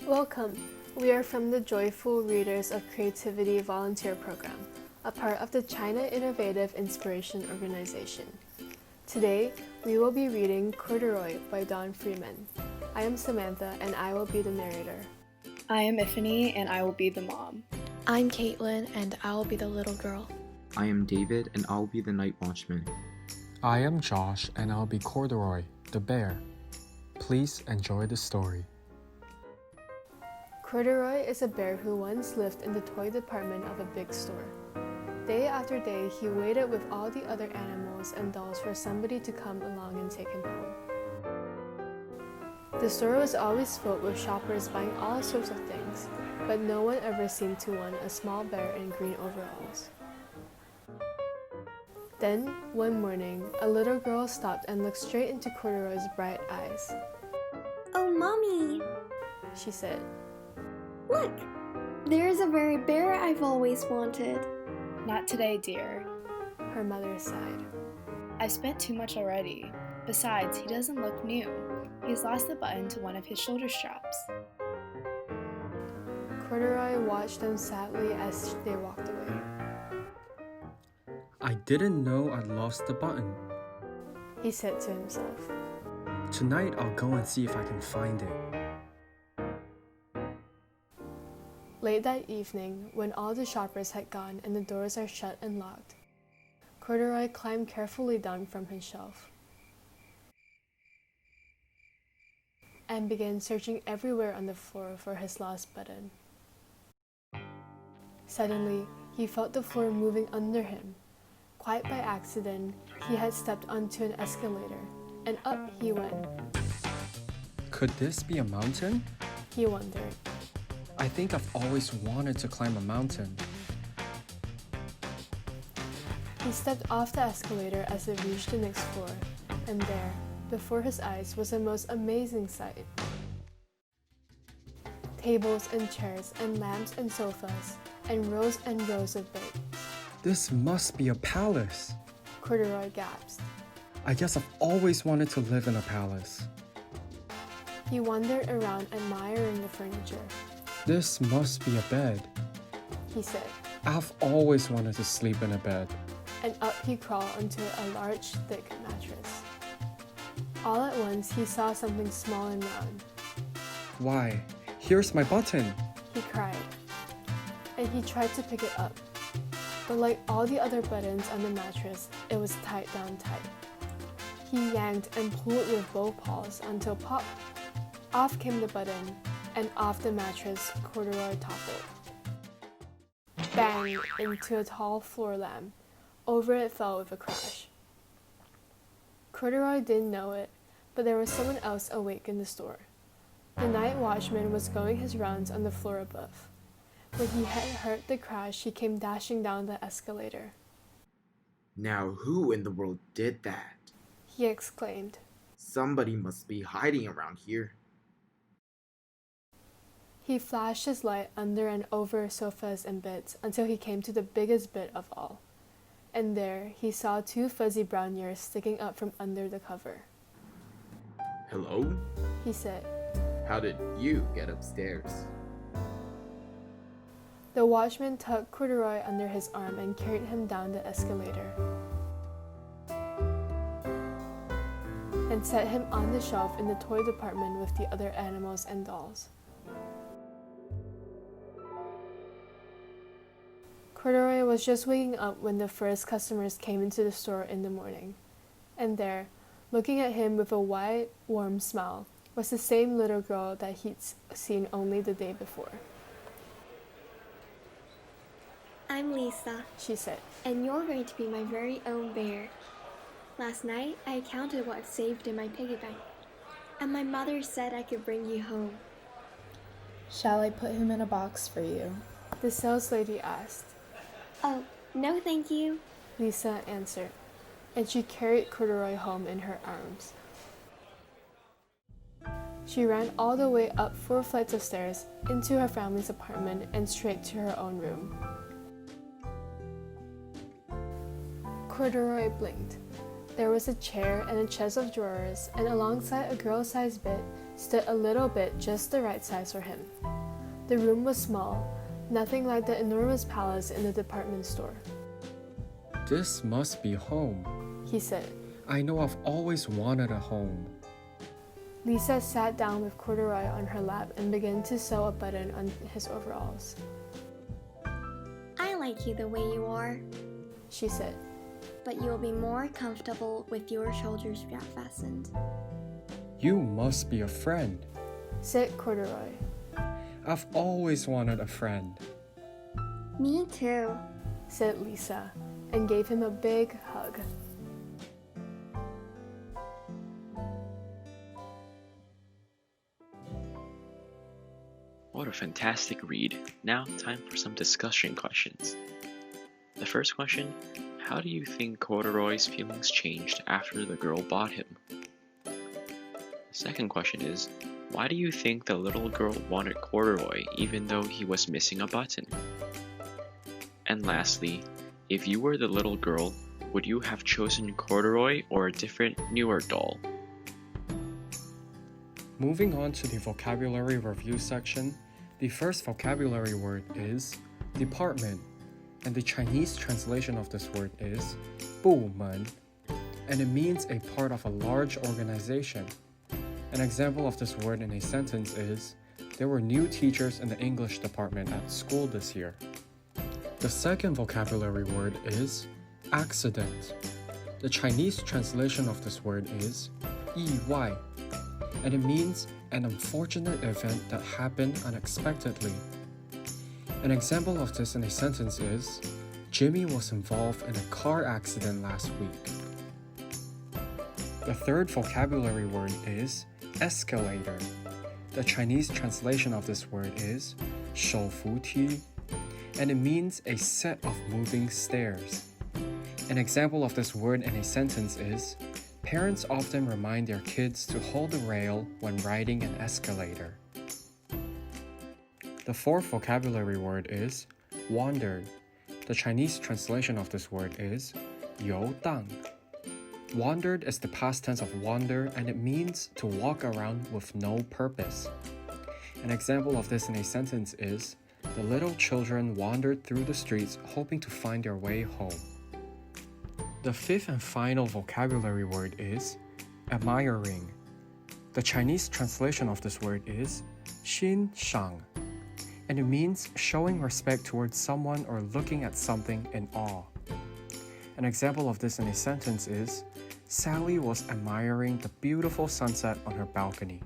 Welcome! We are from the Joyful Readers of Creativity Volunteer Program, a part of the China Innovative Inspiration Organization. Today, we will be reading Corduroy by Don Freeman. I am Samantha and I will be the narrator. I am Iffany and I will be the mom. I'm Katelyn and I'll be the little girl. I am David and I'll be the night watchman. I am Josh and I'll be Corduroy, the bear. Please enjoy the story. Corduroy is a bear who once lived in the toy department of a big store. Day after day, he waited with all the other animals and dolls for somebody to come along and take him home. The store was always filled with shoppers buying all sorts of things, but no one ever seemed to want a small bear in green overalls. Then, one morning, a little girl stopped and looked straight into Corduroy's bright eyes. "Oh, Mommy," she said. "Look, there's a very bear I've always wanted." Not today, dear. Her mother sighed. I've spent too much already. Besides, he doesn't look new. He's lost the button to one of his shoulder straps. Corduroy watched them sadly as they walked away. I didn't know I'd lost the button. He said to himself. Tonight I'll go and see if I can find it. Late that evening, when all the shoppers had gone and the doors are shut and locked, Corduroy climbed carefully down from his shelf and began searching everywhere on the floor for his lost button. Suddenly, he felt the floor moving under him. Quite by accident, he had stepped onto an escalator, and up he went. Could this be a mountain? He wondered. I think I've always wanted to climb a mountain. He stepped off the escalator as it reached the next floor, and there, before his eyes, was a most amazing sight. Tables and chairs and lamps and sofas, and rows of beds. This must be a palace. Corduroy gasped. I guess I've always wanted to live in a palace. He wandered around admiring the furniture. This must be a bed. He said. I've always wanted to sleep in a bed. And up he crawled onto a large, thick mattress. All at once, he saw something small and round. Why, here's my button! He cried. And he tried to pick it up. But like all the other buttons on the mattress, it was tied down tight. He yanked and pulled with both paws until pop! Off came the button, and off the mattress Corduroy toppled. Bang! Into a tall floor lamp. Over it fell with a crash. Corduroy didn't know it, but there was someone else awake in the store. The night watchman was going his rounds on the floor above. When he had heard the crash, he came dashing down the escalator. Now who in the world did that? He exclaimed. Somebody must be hiding around here. He flashed his light under and over sofas and beds until he came to the biggest bed of all. And there he saw two fuzzy brown ears sticking up from under the cover. Hello? He said. How did you get upstairs? The watchman tugged Corduroy under his arm and carried him down the escalator and set him on the shelf in the toy department with the other animals and dolls. Corduroy was just waking up when the first customers came into the store in the morning. And there, looking at him with a wide, warm smile, was the same little girl that he'd seen only the day before. "I'm Lisa," she said. "and you're going to be my very own bear. Last night, I counted what I've saved in my piggy bank, and my mother said I could bring you home." Shall I put him in a box for you? The saleslady asked. "Oh, no thank you," Lisa answered, and she carried Corduroy home in her arms. She ran all the way up 4 flights of stairs into her family's apartment and straight to her own room. Corduroy blinked. There was a chair and a chest of drawers, and alongside a girl-sized bed stood a little bit just the right size for him. The room was small, nothing like the enormous palace in the department store. This must be home. He said. I know I've always wanted a home. Lisa sat down with Corduroy on her lap and began to sew a button on his overalls. I like you the way you are, She said. but you'll be more comfortable with your shoulder strap fastened. You must be a friend. Said Corduroy. I've always wanted a friend. Me too. Said Lisa, and gave him a big hug. What a fantastic read. Now, time for some discussion questions. The first question, how do you think Corduroy's feelings changed after the girl bought him? The second question is, why do you think the little girl wanted Corduroy even though he was missing a button? And lastly, if you were the little girl, would you have chosen Corduroy or a different, newer doll? Moving on to the vocabulary review section, the first vocabulary word is department, and the Chinese translation of this word is 部门, and it means a part of a large organization. An example of this word in a sentence is, there were new teachers in the English department at school this year. The second vocabulary word is accident. The Chinese translation of this word is 意外, and it means an unfortunate event that happened unexpectedly. An example of this in a sentence is, Jimmy was involved in a car accident last week. The third vocabulary word is escalator. The Chinese translation of this word is 手扶梯, and it means a set of moving stairs. An example of this word in a sentence is, parents often remind their kids to hold the rail when riding an escalator. The fourth vocabulary word is wandered. The Chinese translation of this word is 游荡. Wandered is the past tense of wander, and it means to walk around with no purpose. An example of this in a sentence is, the little children wandered through the streets hoping to find their way home. The fifth and final vocabulary word is admiring. The Chinese translation of this word is 欣赏, and it means showing respect towards someone or looking at something in awe. An example of this in a sentence is, Sally was admiring the beautiful sunset on her balcony.